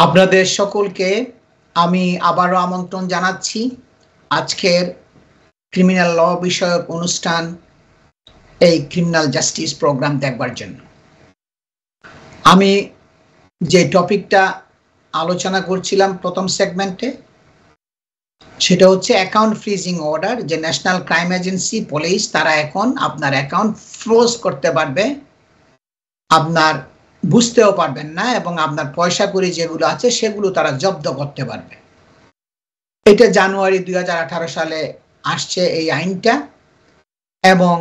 আপনাদের সকলকে আমি আবারও আমন্ত্রণ জানাচ্ছি আজকের ক্রিমিনাল ল বিষয়ক অনুষ্ঠান এই ক্রিমিনাল জাস্টিস প্রোগ্রাম দেখবার জন্য। আমি যে টপিকটা আলোচনা করছিলাম প্রথম সেগমেন্টে, সেটা হচ্ছে অ্যাকাউন্ট ফ্রিজিং অর্ডার, যে ন্যাশনাল ক্রাইম এজেন্সি পুলিশ তারা এখন আপনার অ্যাকাউন্ট ফ্রোজ করতে পারবে, আপনার বুঝতেও পারবেন না, এবং আপনার পয়সা কড়ি যেগুলো আছে সেগুলো তারা জব্দ করতে পারবে। এটা জানুয়ারি 2018 সালে আসছে এই আইনটা, এবং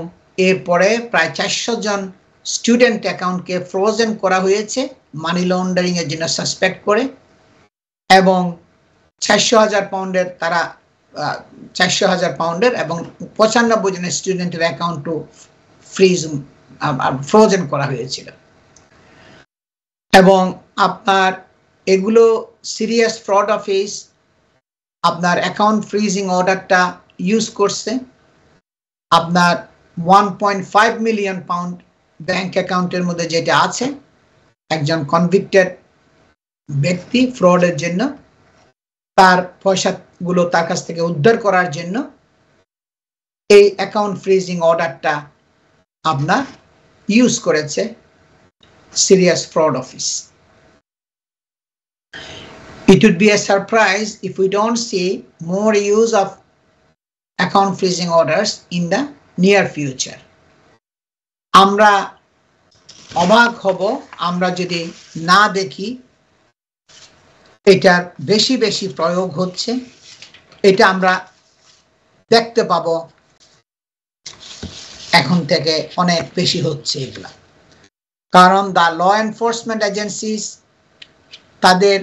এরপরে প্রায় 400 জন স্টুডেন্ট অ্যাকাউন্টকে ফ্রোজেন করা হয়েছে মানি লন্ডারিং এর জন্য সাসপেক্ট করে, এবং 400,000 পাউন্ডের তারা 400,000 পাউন্ডের এবং 95 জনের স্টুডেন্টের অ্যাকাউন্টও ফ্রোজেন করা হয়েছিল। এবং আপনার এগুলো সিরিয়াস ফ্রড অফিস আপনার অ্যাকাউন্ট ফ্রিজিং অর্ডারটা ইউজ করছে আপনার 1.5 মিলিয়ন পাউন্ড ব্যাংক অ্যাকাউন্টের মধ্যে যেটা আছে একজন কনভিক্টেড ব্যক্তি ফ্রডের জন্য, তার পয়সাগুলো তার কাছ থেকে উদ্ধার করার জন্য এই অ্যাকাউন্ট ফ্রিজিং অর্ডারটা আপনার ইউজ করেছে serious fraud office. It would be a surprise if we don't see more use of account freezing orders in the near future. আমরা অবাক হব আমরা যদি না দেখি এটার বেশি বেশি প্রয়োগ হচ্ছে। এটা আমরা দেখতে পাবো এখন থেকে অনেক বেশি হচ্ছে এগুলা, কারণ দ্য ল এনফোর্সমেন্ট এজেন্সিস তাদের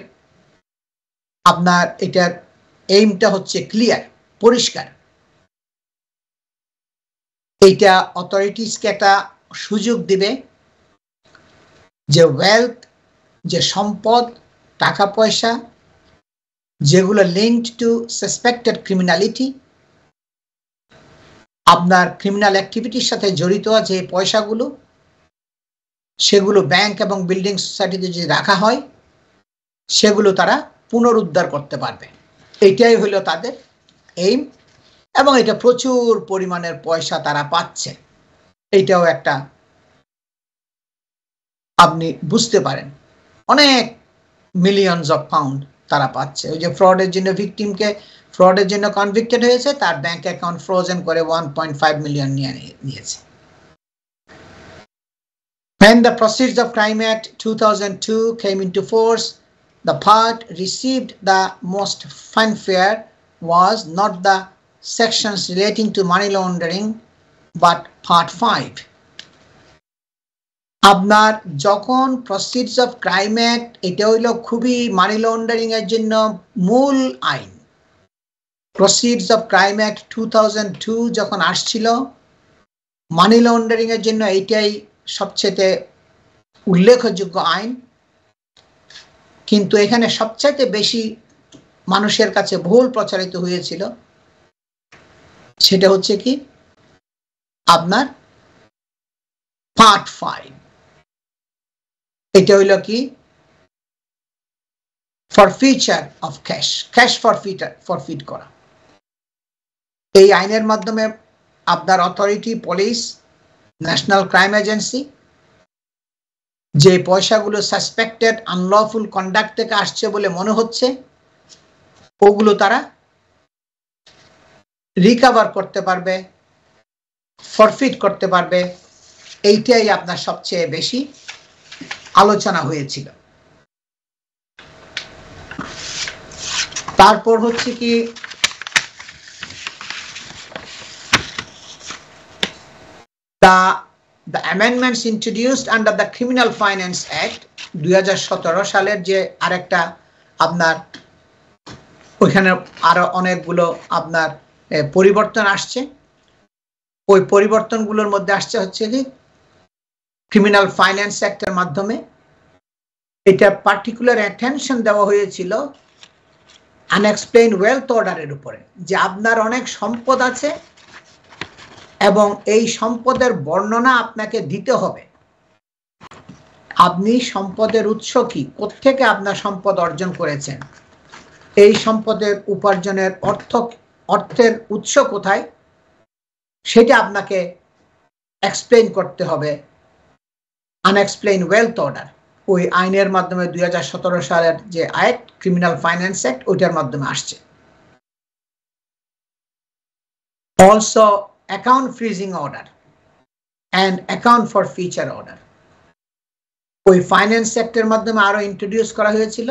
আপনার এটার এইমটা হচ্ছে ক্লিয়ার, পরিষ্কার। এইটা অথরিটিসকে একটা সুযোগ দিবে যে ওয়েলথ, যে সম্পদ, টাকা পয়সা যেগুলো লিঙ্কড টু সাসপেক্টেড ক্রিমিনালিটি, আপনার ক্রিমিনাল অ্যাক্টিভিটির সাথে জড়িত আছে এই পয়সাগুলো, সেগুলো ব্যাংক এবং বিল্ডিং সোসাইটিতে যদি রাখা হয় সেগুলো তারা পুনরুদ্ধার করতে পারবে। এটাই হলো তাদের এইম, এবং এটা প্রচুর পরিমাণের পয়সা তারা পাচ্ছে। এইটাও একটা আপনি বুঝতে পারেন, অনেক মিলিয়নস অফ পাউন্ড তারা পাচ্ছে। ওই যে ফ্রডের জন্য ভিকটিমকে ফ্রডের জন্য কনভিক্টেড হয়েছে, তার ব্যাংক অ্যাকাউন্ট ফ্রোজেন করে 1.5 মিলিয়ন নিয়েছে। When the Proceeds of Crime Act 2002 came into force, the part received the most fanfare was not the sections relating to money laundering, but Part 5. আপনার যখন Proceeds of Crime Act, এটা হইলো খুবই money laundering এর জন্য মূল আইন। Proceeds of Crime Act 2002 যখন আসছিল, মানি লন্ডারিং এর জন্য এইটাই সবচেয়ে উল্লেখযোগ্য আইন। কিন্তু এখানে সবচেয়ে বেশি মানুষের কাছে বহুল প্রচারিত হয়েছিল সেটা হচ্ছে কি আপনার পার্ট 5। এটা হইল কি ফরফিচার অফ ক্যাশ ফরফিট করা। এই আইনের মাধ্যমে আপনার authority, police, national crime agency যে পয়সাগুলো সাসপেক্টেড আনলফুল কন্ডাক্ট থেকে আসছে বলে মনে হচ্ছে ওগুলো তারা রিকভার করতে পারবে, ফরফিট করতে পারবে। এইটাই আপনার সবচেয়ে বেশি আলোচনা হয়েছিল। তারপর হচ্ছে কি The amendments introduced under the Criminal Finance Act 2017 সালের যে আরেকটা আপনার ওইখানে আরো অনেকগুলো আপনার পরিবর্তন আসছে। ওই পরিবর্তনগুলোর মধ্যে আসছে হচ্ছে কি ক্রিমিনাল ফাইন্যান্স অ্যাক্টের মাধ্যমে এটা পার্টিকুলার অ্যাটেনশন দেওয়া হয়েছিল আনএক্সপ্লেইনড ওয়েলথ অর্ডারের উপরে, যে আপনার অনেক সম্পদ আছে এবং এই সম্পদের বর্ণনা আপনাকে দিতে হবে। আপনি সম্পদের উৎস কি, কোত্থেকে আপনার সম্পদ অর্জন করেছেন, এই সম্পদের উপার্জনের অর্থের উৎস কোথায়, সেটা আপনাকে এক্সপ্লেইন করতে হবে। আনএক্সপ্লেইন ওয়েলথ অর্ডার, ওই আইনের মাধ্যমে 2017 সালের যে অ্যাক্ট, ক্রিমিনাল ফাইন্যান্স অ্যাক্ট, ওইটার মাধ্যমে আসছে। Also account freezing order and account for future order, ওই ফাইন্যান্স অ্যাক্টের মাধ্যমে আরো ইন্ট্রোডিউস করা হয়েছিল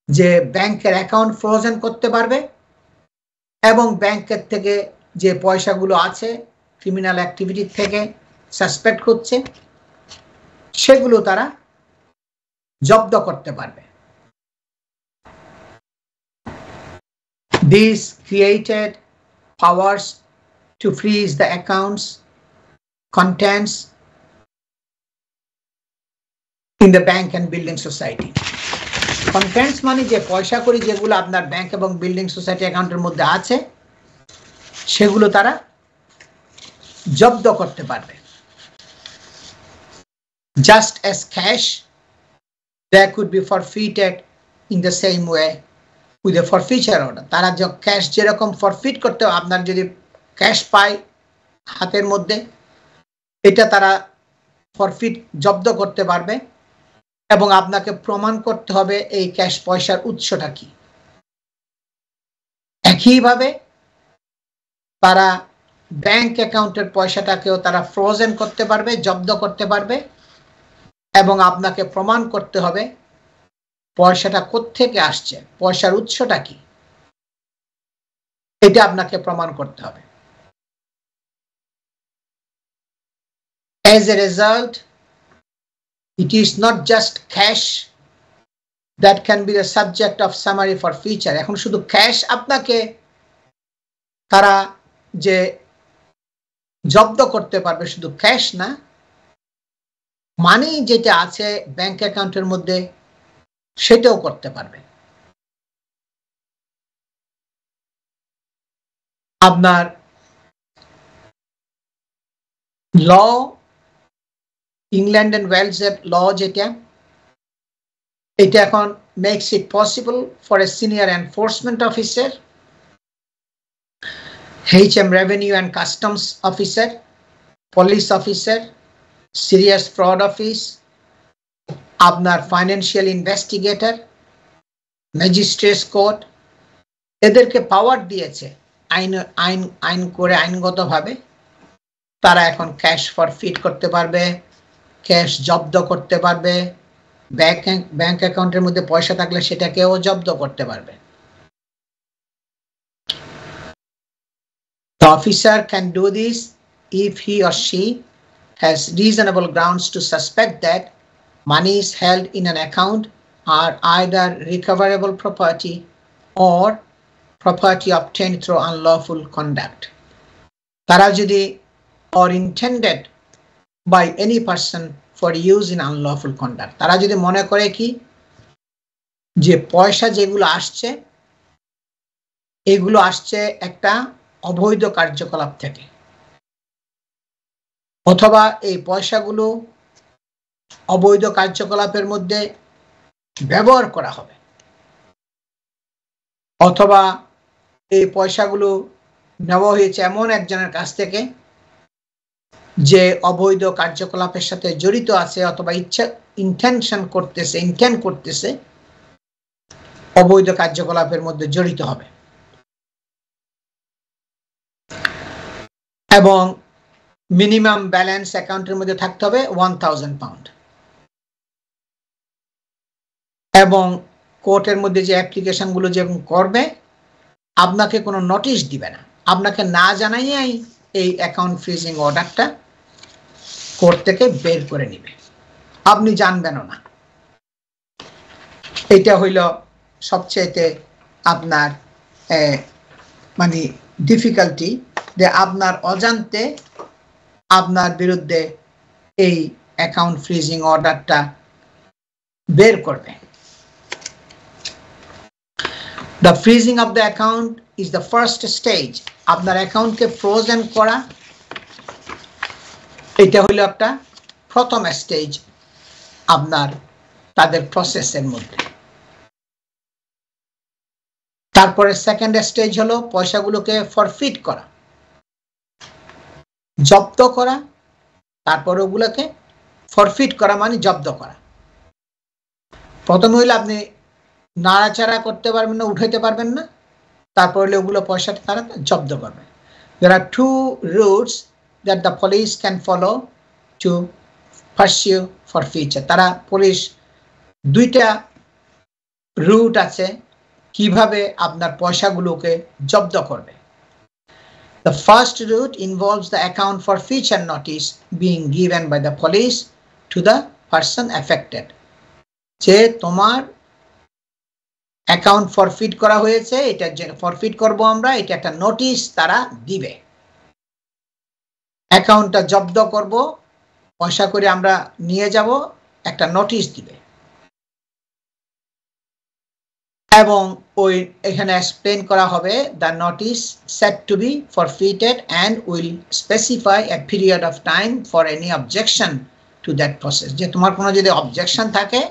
যে ব্যাংকের অ্যাকাউন্ট ফ্রোজেন করতে পারবে এবং ব্যাংকের থেকে যে পয়সাগুলো আছে ক্রিমিনাল অ্যাক্টিভিটি থেকে সাসপেক্ট হচ্ছে, সেগুলো তারা জব্দ করতে পারবে। This created powers to freeze the accounts, contents in the bank and building society. Contents মানে যে পয়সা করি যেগুলো আপনার ব্যাংক এবং বিল্ডিং সোসাইটি অ্যাকাউন্টের মধ্যে আছে, সেগুলো তারা জব্দ করতে পারবে। Just as cash, that could be forfeited in the same way with a forfeiture order. তারা যে ক্যাশ যেরকম ফরফিট করতে, আপনার যদি ক্যাশ পায় হাতের মধ্যে, এটা তারা ফরফিট জব্দ করতে পারবে এবং আপনাকে প্রমাণ করতে হবে এই ক্যাশ পয়সার উৎসটা কি। একইভাবে তারা ব্যাংক অ্যাকাউন্টের পয়সাটাকেও তারা ফ্রোজেন করতে পারবে, জব্দ করতে পারবে এবং আপনাকে প্রমাণ করতে হবে পয়সাটা কোত্থেকে আসছে, পয়সার উৎসটা কি, এটা আপনাকে প্রমাণ করতে হবে। As a result, it is not just cash that can be the subject of summary for future. এখন শুধু ক্যাশ আপনাকে তারা যে জব্দ করতে পারবে, শুধু ক্যাশ না, মানি যেটা আছে ব্যাংক অ্যাকাউন্টের মধ্যে সেটাও করতে পারবে। আপনার ল, ইংল্যান্ড এন্ড ওয়েলসের ল যেটা, এটা এখন makes it possible for a senior enforcement officer, HM revenue and customs officer, police officer, serious fraud office, আপনার ফাইন্যান্সিয়াল ইনভেস্টিগেটর, ম্যাজিস্ট্রেটস কোর্ট, এদেরকে পাওয়ার দিয়েছে আইনগতভাবে তারা এখন ক্যাশ ফরফিট করতে পারবে, ক্যাশ জব্দ করতে পারবে, ব্যাংক অ্যাকাউন্টের মধ্যে পয়সা থাকলে সেটাকেও জব্দ করতে পারবে। The officer can do this if he or she has reasonable grounds to suspect that monies held in an account are either recoverable property or property obtained through unlawful conduct. তারা যদি or intended by any person for use in unlawful conduct, তারা যদি মনে করে কি যে পয়সা যেগুলো আসছে এগুলো আসছে একটা অবৈধ কার্যকলাপ থেকে, অথবা এই পয়সাগুলো অবৈধ কার্যকলাপের মধ্যে ব্যবহার করা হবে, অথবা এই পয়সাগুলো নেওয়া হয়েছে এমন একজনের কাছ থেকে যে অবৈধ কার্যকলাপের সাথে জড়িত আছে, অথবা ইন্টেন্ট করতেছে অবৈধ কার্যকলাপের মধ্যে জড়িত হবে, এবং মিনিমাম ব্যালেন্স অ্যাকাউন্টের মধ্যে থাকতে হবে 1000 পাউন্ড, এবং কোর্টের মধ্যে যে অ্যাপ্লিকেশনগুলো যেমন করবে আপনাকে কোনো নোটিশ দিবে না, আপনাকে না জানাইয়াই এই অ্যাকাউন্ট ফ্রিজিং অর্ডারটা কোর্ট থেকে বের করে নিবে, আপনি জানবেনও না। এটা হইল সবচেয়ে আপনার মানে ডিফিকাল্টি, যে আপনার অজান্তে আপনার বিরুদ্ধে এই অ্যাকাউন্ট ফ্রিজিং অর্ডারটা বের করবে। The freezing of the account is the first stage. আপনার অ্যাকাউন্টকে ফ্রোজেন করা, এটা হলো একটা প্রথম স্টেজ আপনার তাদের প্রসেসের মধ্যে। তারপরে সেকেন্ড স্টেজ হলো পয়সাগুলোকে ফরফিট করা, জব্দ করা। তারপরে ওগুলোকে ফরফিট করা মানে জব্দ করা। প্রথমে হইলে আপনি নাড়াচাড়া করতে পারবেন না, উঠাইতে পারবেন না, তারপর হলে ওগুলো পয়সাটা তারা জব্দ করবে। There are two routes that the police can follow to pursue forfeiture. তারা পুলিশ দুইটা রুট আছে কিভাবে আপনার পয়সাগুলোকে জব্দ করবে। The first route involves the account forfeiture notice being given by the police to the person affected. যে তোমার account four feet করা হয়েছে, এটা ফরফিট করব আমরা, এটা একটা নোটিশ তারা দিবে। অ্যাকাউন্টটা জব্দ করব, পয়সা করে আমরা নিয়ে যাব, একটা নোটিশ দিবে। এবং ওই এখানে এক্সপ্লেন করা হবে the notice set to be forfeited and will specify a period of time for any objection to that process. যে তোমার কোনো যদি অবজেকশন থাকে,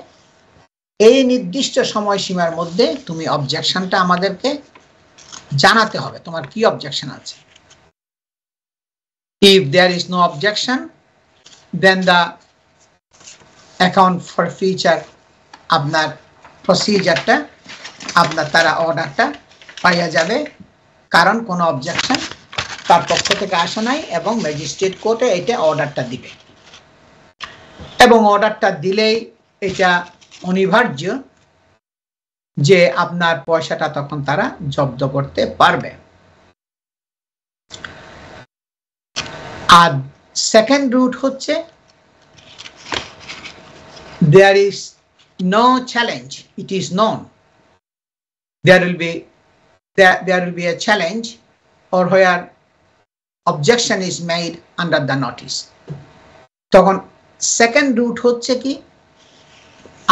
এই নির্দিষ্ট সময়সীমার মধ্যে তুমি অবজেকশনটা আমাদেরকে জানাতে হবে, তোমার কি অবজেকশন আছে। If there is no objection, then the account forfeiture আপনার প্রসিজারটা আপনার তারা অর্ডারটা পাইয়া যাবে, কারণ কোনো অবজেকশন তার পক্ষ থেকে আসে নাই এবং ম্যাজিস্ট্রেট কোর্টে এটা অর্ডারটা দিবে। এবং অর্ডারটা দিলেই এটা অনিবার্য যে আপনার পয়সাটা তখন তারা জব্দ করতে পারবে। আর সেকেন্ড রুট হচ্ছে there is no challenge, it is known. There will be a challenge or where objection is made under the notice. তখন সেকেন্ড রুট হচ্ছে কি,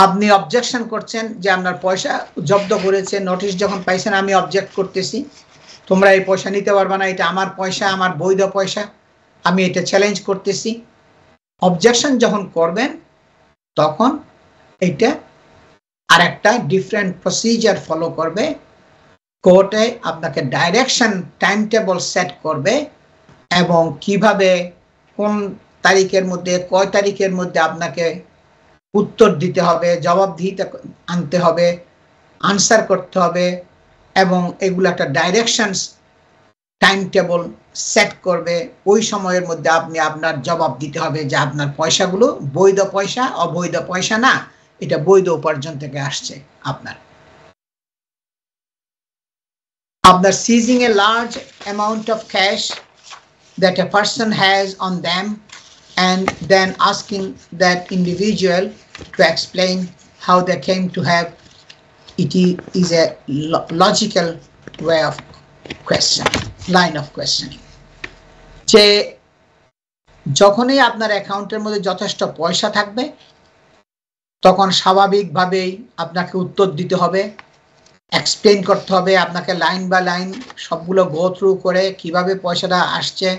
আপনি অবজেকশন করছেন যে আপনার পয়সা জব্দ করেছে, নোটিশ যখন পাইছেন আমি অবজেক্ট করতেছি, তোমরা এই পয়সা নিতে পারবে না, এটা আমার পয়সা, আমার বৈধ পয়সা, আমি এটা চ্যালেঞ্জ করতেছি। অবজেকশন যখন করবেন তখন এটা আর একটা ডিফারেন্ট প্রসিজার ফলো করবে। কোর্টে আপনাকে ডাইরেকশন টাইম টেবল সেট করবে এবং কিভাবে কোন তারিখের মধ্যে কয় তারিখের মধ্যে আপনাকে উত্তর দিতে হবে, জবাবদিহিতা আনতে হবে, আনসার করতে হবে, এবং এগুলো একটা ডাইরেকশনস টাইম টেবল সেট করবে। ওই সময়ের মধ্যে আপনি আপনার জবাব দিতে হবে যে আপনার পয়সাগুলো বৈধ পয়সা, অবৈধ পয়সা না, এটা বৈধ উপার্জন থেকে আসছে। আপনার seizing a large amount of cash that a person has on them and then asking that individual to explain how they came to have it is a logical way of line of questioning. যে যখনই আপনার অ্যাকাউন্টের মধ্যে যথেষ্ট পয়সা থাকবে তখন স্বাভাবিকভাবেই আপনাকে উত্তর দিতে হবে, এক্সপ্লেন করতে হবে, আপনাকে লাইন বাই লাইন সবগুলো গো থ্রু করে কিভাবে পয়সাটা আসছে,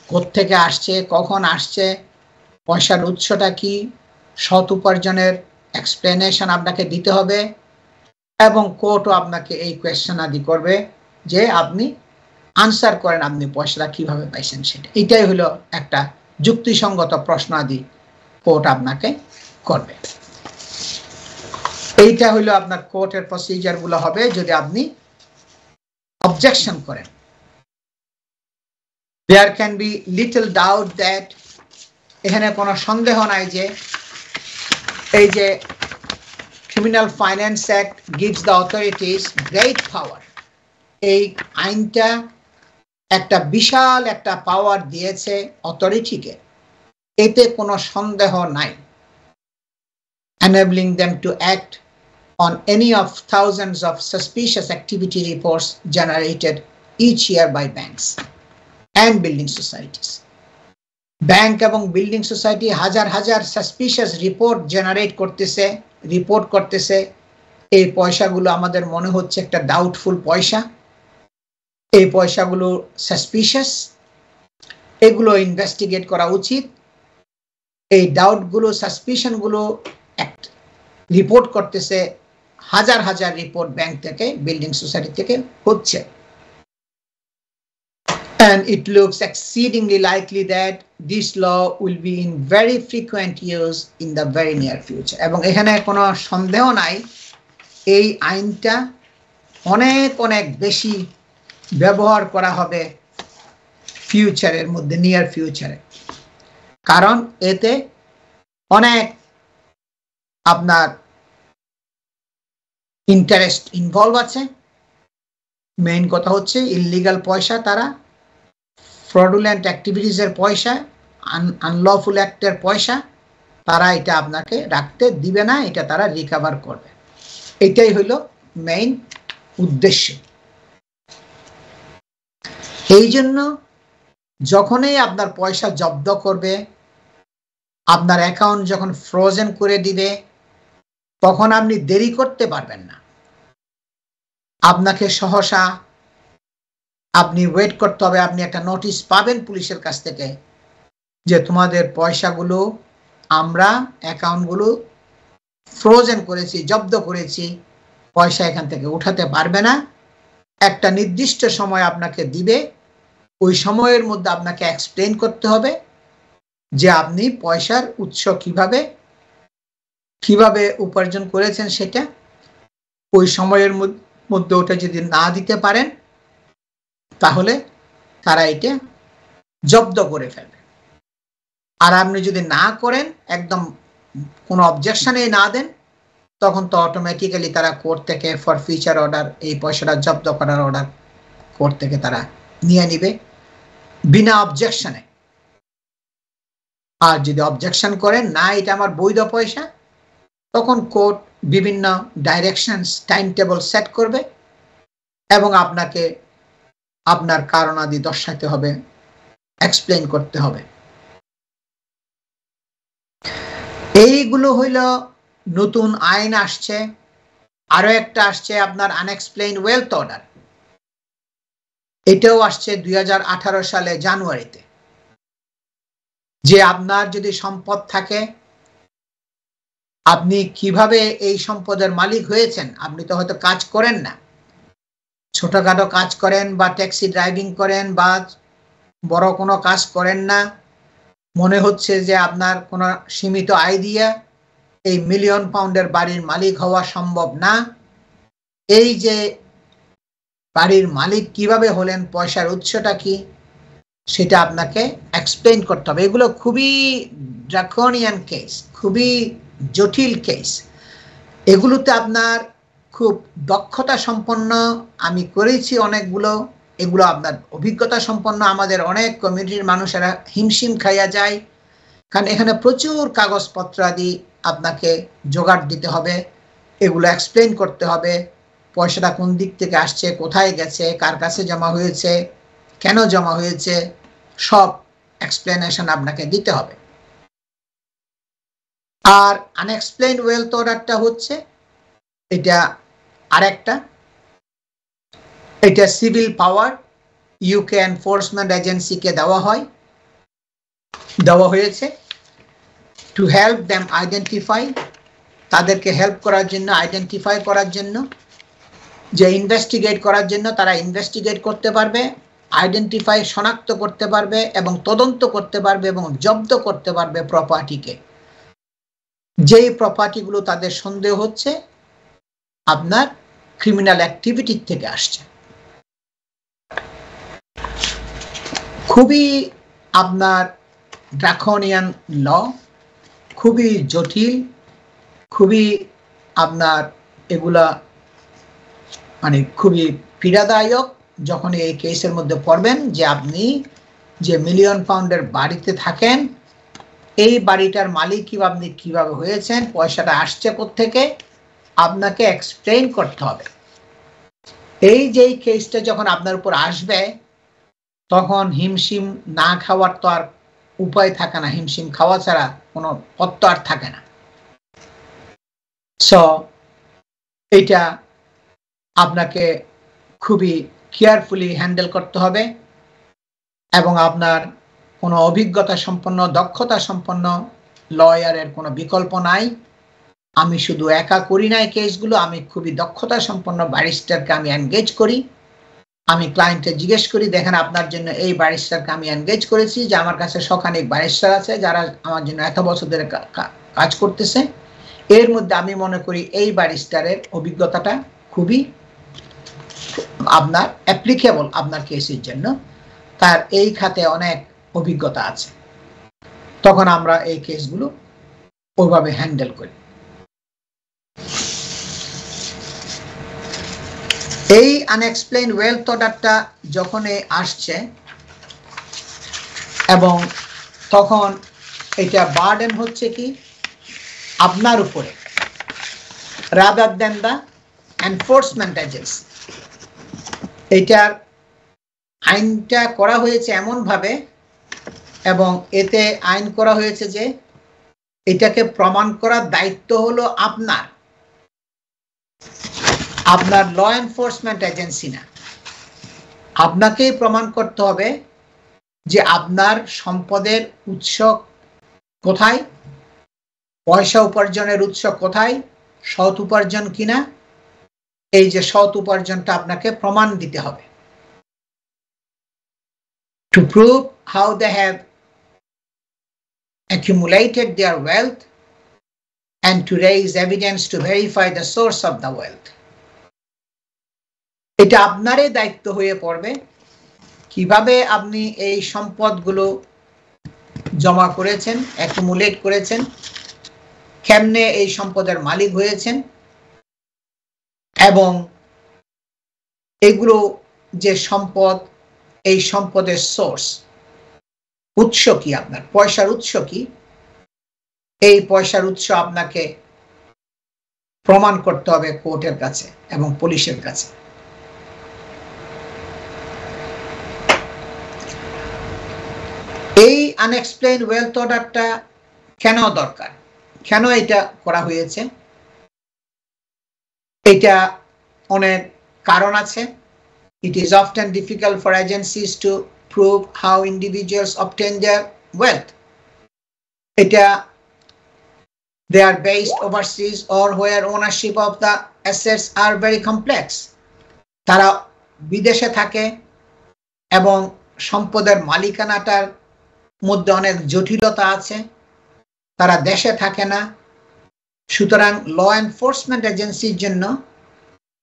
কোত্থেকে আসছে, কখন আসছে, পয়সার উৎসটা কি, সৎ উপার্জনের এক্সপ্লেনেশন আপনাকে দিতে হবে। এবং কোর্টও আপনাকে এই কোয়েশ্চেন আদি করবে যে আপনি আনসার করেন আপনি পয়সাটা কিভাবে পাইছেন সেটা। এটাই হলো একটা যুক্তিসঙ্গত প্রশ্ন আদি কোর্ট আপনাকে করবে। এইটা হলো আপনার কোর্টের প্রসিজার গুলো হবে যদি আপনি অবজেকশন করেন। There can be little doubt that এখানে কোনো সন্দেহ নাই যে এই যে criminal finance act gives the authorities great power, এই আইনটা একটা বিশাল একটা পাওয়ার দিয়েছে অথরিটিকে, এতে কোনো সন্দেহ নাই। enabling them to act on any of thousands of suspicious activity reports generated each year by banks and building societies. Bank এবং বিল্ডিং সোসাইটি হাজার হাজার সাসপিশিয়াস রিপোর্ট করতেছে এই পয়সাগুলো আমাদের মনে হচ্ছে একটা ডাউটফুল পয়সা, এই পয়সাগুলো সাসপিশিয়াস, এগুলো ইনভেস্টিগেট করা উচিত। এই ডাউটগুলো সাসপিশনগুলো রিপোর্ট করতেছে, হাজার হাজার রিপোর্ট ব্যাংক থেকে, বিল্ডিং সোসাইটি থেকে হচ্ছে। And it looks exceedingly likely that this law will be in very frequent use in the very near future. এবং এখানে কোনো সন্দেহ নাই এই আইনটা অনেক অনেক বেশি ব্যবহার করা হবে ফিউচারের মধ্যে, নিয়ার ফিউচারে। কারণ এতে অনেক আপনার ইন্টারেস্ট ইনভলভ আছে। মেইন কথা হচ্ছে ইললিগাল পয়সা, তারা ফ্রডুলেন্ট অ্যাক্টিভিটিসের পয়সা, আনলফুল অ্যাক্টের পয়সা, তারা এটা আপনাকে রাখতে দিবে না, এটা তারা রিকভার করবে। এটাই হলো মেইন উদ্দেশ্য। এই জন্য যখনই আপনার পয়সা জব্দ করবে, আপনার অ্যাকাউন্ট যখন ফ্রোজেন করে দিবে, তখন আপনি দেরি করতে পারবেন না। আপনাকে সহসা আপনি ওয়েট করতে হবে। আপনি একটা নোটিশ পাবেন পুলিশের কাছ থেকে যে তোমাদের পয়সাগুলো আমরা অ্যাকাউন্টগুলো ফ্রোজেন করেছি, জব্দ করেছি, পয়সা এখান থেকে উঠাতে পারবে না। একটা নির্দিষ্ট সময় আপনাকে দিবে, ওই সময়ের মধ্যে আপনাকে এক্সপ্লেইন করতে হবে যে আপনি পয়সার উৎস কিভাবে উপার্জন করেছেন সেটা। ওই সময়ের মধ্যে ওটা যদি না দিতে পারেন তাহলে তারা এটা জব্দ করে ফেলবে। আর আপনি যদি না করেন, একদম কোনো অবজেকশনে না দেন, তখন তো অটোমেটিক্যালি তারা কোর্ট থেকে ফর ফিউচার অর্ডার, এই পয়সাটা জব্দ করার অর্ডার কোর্ট থেকে তারা নিয়ে নিবে বিনা অবজেকশনে। আর যদি অবজেকশন করেন না, এটা আমার বৈধ পয়সা, তখন কোর্ট বিভিন্ন ডাইরেকশনস, টাইম টেবল সেট করবে এবং আপনাকে আপনার কারণাদি দর্শাতে হবে, এক্সপ্লেইন করতে হবে। এইগুলো হইল নতুন আইন আসছে। আরো একটা আসছে আপনার আনএক্সপ্লেইন ওয়েলথ অর্ডার। এটাও আসছে 2018 সালে জানুয়ারিতে। যে আপনার যদি সম্পদ থাকে, আপনি কিভাবে এই সম্পদের মালিক হয়েছেন? আপনি তো হয়তো কাজ করেন না, ছোটখাটো কাজ করেন বা ট্যাক্সি ড্রাইভিং করেন বা বড় কোনো কাজ করেন না। মনে হচ্ছে যে আপনার কোনো সীমিত আয় দিয়ে এই মিলিয়ন পাউন্ডের বাড়ির মালিক হওয়া সম্ভব না। এই যে বাড়ির মালিক কিভাবে হলেন, পয়সার উৎসটা কি, সেটা আপনাকে এক্সপ্লেইন করতে হবে। এগুলো খুবই ড্রাকোনিয়ান কেস, খুবই জটিল কেস। এগুলোতে আপনার খুব দক্ষতা সম্পন্ন, আমি করেছি অনেকগুলো, এগুলো আপনার অভিজ্ঞতা সম্পন্ন। আমাদের অনেক কমিউনিটির মানুষেরা হিমশিম খাইয়া যায়, কারণ এখানে প্রচুর কাগজপত্র আদি আপনাকে জোগাড় দিতে হবে, এগুলো এক্সপ্লেইন করতে হবে। পয়সাটা কোন দিক থেকে আসছে, কোথায় গেছে, কার কাছে জমা হয়েছে, কেন জমা হয়েছে, সব এক্সপ্লেনেশন আপনাকে দিতে হবে। আর আনএক্সপ্লেইন ওয়েলথ অর্ডারটা হচ্ছে এটা আরেকটা, এটা সিভিল পাওয়ার ইউকে এনফোর্সমেন্ট এজেন্সিকে দেওয়া হয়েছে টু হেল্প দেম আইডেন্টিফাই, তাদেরকে হেল্প করার জন্য, আইডেন্টিফাই করার জন্য, যে ইনভেস্টিগেট করার জন্য। তারা ইনভেস্টিগেট করতে পারবে, আইডেন্টিফাই, শনাক্ত করতে পারবে এবং তদন্ত করতে পারবে এবং জব্দ করতে পারবে প্রপার্টিকে, যেই প্রপার্টিগুলো তাদের সন্দেহ হচ্ছে আপনার ক্রিমিনাল অ্যাক্টিভিটি থেকে আসছে। খুবই আপনার ড্রাকোনিয়ান ল, খুবই জটিল, খুবই আপনার এগুলা মানে খুবই পীড়াদায়ক যখন এই কেসের মধ্যে পড়বেন যে আপনি যে মিলিয়ন পাউন্ডের বাড়িতে থাকেন, এই বাড়িটার মালিক আপনি কিভাবে হয়েছেন, পয়সাটা আসছে কোত্থেকে, আপনাকে এক্সপ্লেইন করতে হবে। এই যে কেসটা যখন আপনার উপর আসবে, তখন হিমশিম না খাওয়ার তো আর উপায় থাকে না, হিমশিম খাওয়া ছাড়া কোনো পথ তো আর থাকে না। সো এটা আপনাকে খুবই কেয়ারফুলি হ্যান্ডেল করতে হবে এবং আপনার কোনো অভিজ্ঞতা সম্পন্ন, দক্ষতা সম্পন্ন লয়ারের কোনো বিকল্প নাই। আমি শুধু একা করি না এই কেসগুলো, আমি খুবই দক্ষতা সম্পন্ন ব্যারিস্টারকে আমি এনগেজ করি। আমি ক্লায়েন্টকে জিজ্ঞেস করি, দেখেন আপনার জন্য এই ব্যারিস্টারকে আমি এনগেজ করেছি, যে আমার কাছে শখানেক ব্যারিস্টার আছে যারা আমার জন্য এত বছর ধরে কাজ করতেছে। এর মধ্যে আমি মনে করি এই ব্যারিস্টারের অভিজ্ঞতাটা খুবই আপনার অ্যাপ্লিকেবল আপনার কেসের জন্য, তার এই খাতে অনেক অভিজ্ঞতা আছে। তখন আমরা এই কেসগুলো ওইভাবে হ্যান্ডেল করি। এই আনএক্সপ্লেইনড ওয়েলথ অর্ডারটা যখন আসছে এবং তখন এটা বার্ডেন হচ্ছে কি আপনার উপরে, rather than the enforcement agency. এটার আইনটা করা হয়েছে এমন ভাবে, এবং এতে আইন করা হয়েছে যে এটাকে প্রমাণ করার দায়িত্ব হলো আপনার, আপনার ল এনফোর্সমেন্ট এজেন্সি না। আপনাকেই প্রমাণ করতে হবে যে আপনার সম্পদের উৎস কোথায়, পয়সা উপার্জনের উৎস কোথায়, সৎ উপার্জন কিনা। এই যে সৎ উপার্জনটা আপনাকে প্রমাণ দিতে হবে। To prove how they have accumulated their wealth and to raise evidence to verify the source of the wealth. এটা আপনারই দায়িত্ব হয়ে পড়বে কিভাবে আপনি এই সম্পদগুলো জমা করেছেন, অ্যাকুমুলেট করেছেন, কেমনে এই সম্পদের মালিক হয়েছেন, এবং এগুলো যে সম্পদ, এই সম্পদের সোর্স, উৎস কি, আপনার পয়সার উৎস কি, এই পয়সার উৎস আপনাকে প্রমাণ করতে হবে কোর্টের কাছে এবং পুলিশের কাছে। এই আনএক্সপ্লেইনড ওয়েলথ অর্ডারটা কেন দরকার, কেন এটা করা হয়েছে, এটা অনেক কারণ আছে। It is often difficult for agencies to prove how individuals obtain their wealth. They are based overseas or where ownership of the assets are very complex. তারা বিদেশে থাকে এবং সম্পদের মালিকানাটার মধ্যে অনেক জটিলতা আছে, তারা দেশে থাকে না। সুতরাং ল এনফোর্সমেন্ট এজেন্সির জন্য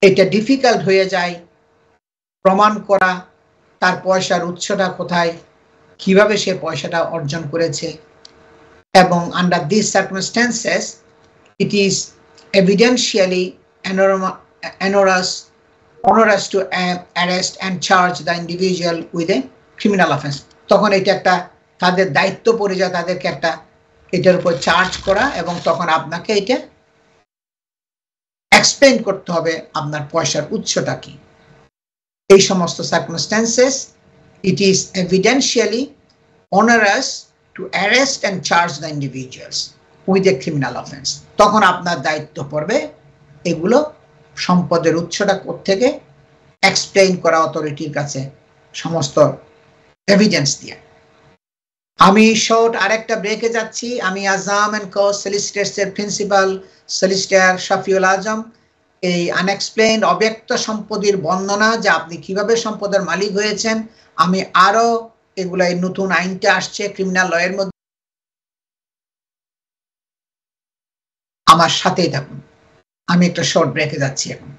এটা ডিফিকাল্ট হয়ে যায় প্রমাণ করা তার পয়সার উৎসটা কোথায়, কিভাবে সে পয়সাটা অর্জন করেছে। এবং under this circumstances it is evidentially onerous to arrest and charge the individual with a criminal offense. তখন এটা একটা তাদের দায়িত্ব পড়ে যায়, তাদেরকে একটা এটার উপর চার্জ করা, এবং তখন আপনাকে এটা এক্সপ্লেইন করতে হবে আপনার পয়সার উৎসটা কি। এই সমস্ত circumstances it is evidentially onerous to arrest and charge the individuals with a criminal offense. তখন আপনার দায়িত্ব পড়বে এগুলো সম্পদের উৎসটা কোত্থেকে এক্সপ্লেইন করা অথরিটির কাছে সমস্ত এভিডেন্স দিয়ে। আমি শর্ট আরেকটা ব্রেকে যাচ্ছি। আমি আজম এন্ড কো সলিসিটরস এর প্রিন্সিপাল সলিসিটর শফিউল আজম এই আনএক্সপ্লেইনড অব্যক্ত সম্পদের বর্ণনা, যে আপনি কিভাবে সম্পদের মালিক হয়েছেন, আমি আরো এগুলা এই নতুন আইনটা আসছে ক্রিমিনাল ল এর মধ্যে, আমার সাথেই থাকুন। আমি একটা শর্ট ব্রেকে যাচ্ছি এখন।